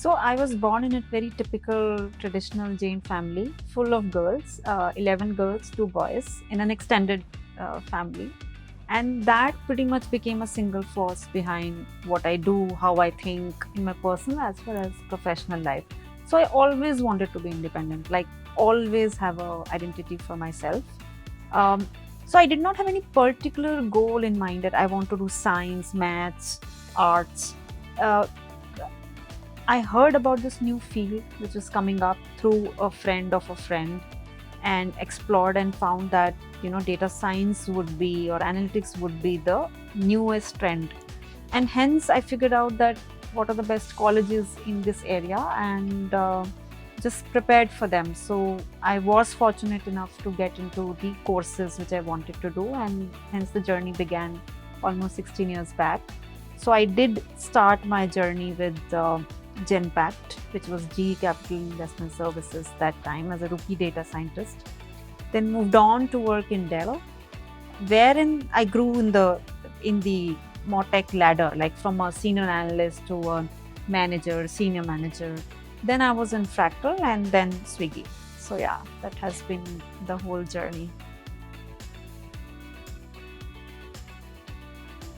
So I was born in a very typical traditional Jain family, full of girls, 11 girls, 2 boys, in an extended family. And that pretty much became a single force behind what I do, how I think in my personal as well as professional life. So I always wanted to be independent, like always have a identity for myself. Um, so I did not have any particular goal in mind that I want to do science, maths, arts. Uh, I heard about this new field which was coming up through a friend of a friend and explored and found that data science would be or analytics would be the newest trend, and hence I figured out that what are the best colleges in this area and just prepared for them. So I was fortunate enough to get into the courses which I wanted to do, and hence the journey began almost 16 years back. So I did start my journey with Genpact, which was GE Capital Investment Services that time as a rookie data scientist. Then moved on to work in Dell, wherein I grew in the more tech ladder, like from a senior analyst to a manager, senior manager. Then I was in Fractal and then Swiggy. So yeah, that has been the whole journey.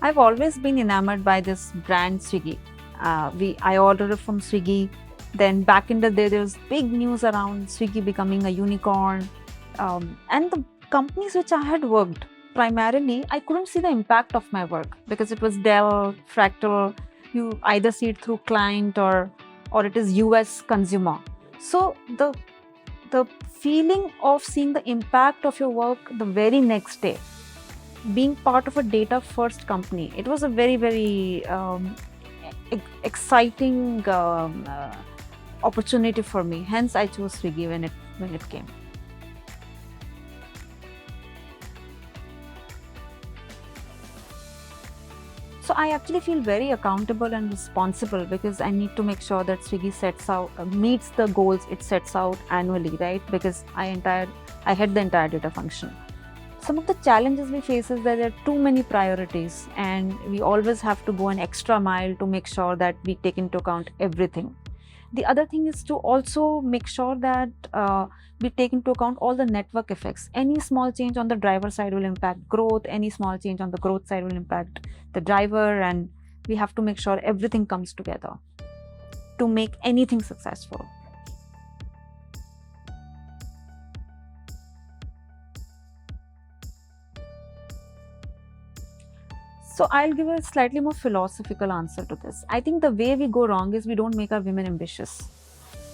I've always been enamored by this brand Swiggy. I ordered it from Swiggy. Then back in the day, there was big news around Swiggy becoming a unicorn. And the companies which I had worked, primarily, I couldn't see the impact of my work because it was Dell, Fractal. You either see it through client or it is US consumer. So the feeling of seeing the impact of your work the very next day, being part of a data first company, it was a very, very exciting opportunity for me. Hence I chose Swiggy when it came. So I actually feel very accountable and responsible because I need to make sure that Swiggy meets the goals it sets out annually, right? Because I head the entire data function. Some of the challenges we face is that there are too many priorities and we always have to go an extra mile to make sure that we take into account everything. The other thing is to also make sure that we take into account all the network effects. Any small change on the driver side will impact growth. Any small change on the growth side will impact the driver, and we have to make sure everything comes together to make anything successful. So I'll give a slightly more philosophical answer to this. I think the way we go wrong is we don't make our women ambitious.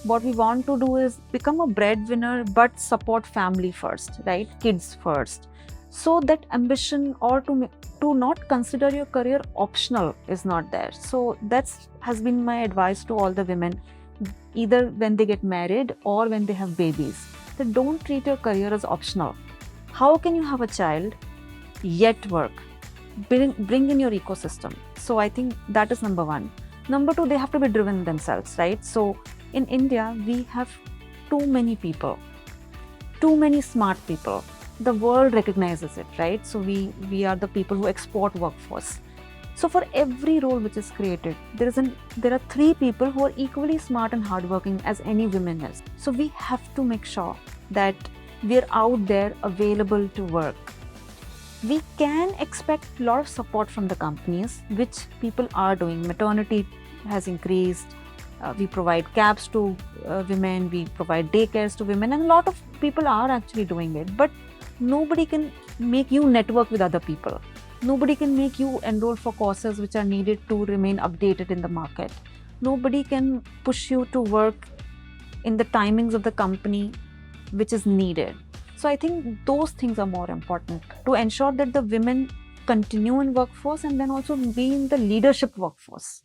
What we want to do is become a breadwinner but support family first, right? Kids first. So that ambition or to not consider your career optional is not there. So that has been my advice to all the women, either when they get married or when they have babies, that don't treat your career as optional. How can you have a child yet work? Bring in your ecosystem. So I think that is number one. Number two, they have to be driven themselves, right? So in India, we have too many people, too many smart people. The world recognizes it, right? So we are the people who export workforce. So for every role which is created, there are 3 people who are equally smart and hardworking as any woman is. So we have to make sure that we're out there available to work. We can expect a lot of support from the companies, which people are doing. Maternity has increased. We provide cabs to women. We provide daycares to women, and a lot of people are actually doing it. But nobody can make you network with other people. Nobody can make you enroll for courses which are needed to remain updated in the market. Nobody can push you to work in the timings of the company which is needed. So I think those things are more important to ensure that the women continue in workforce and then also be in the leadership workforce.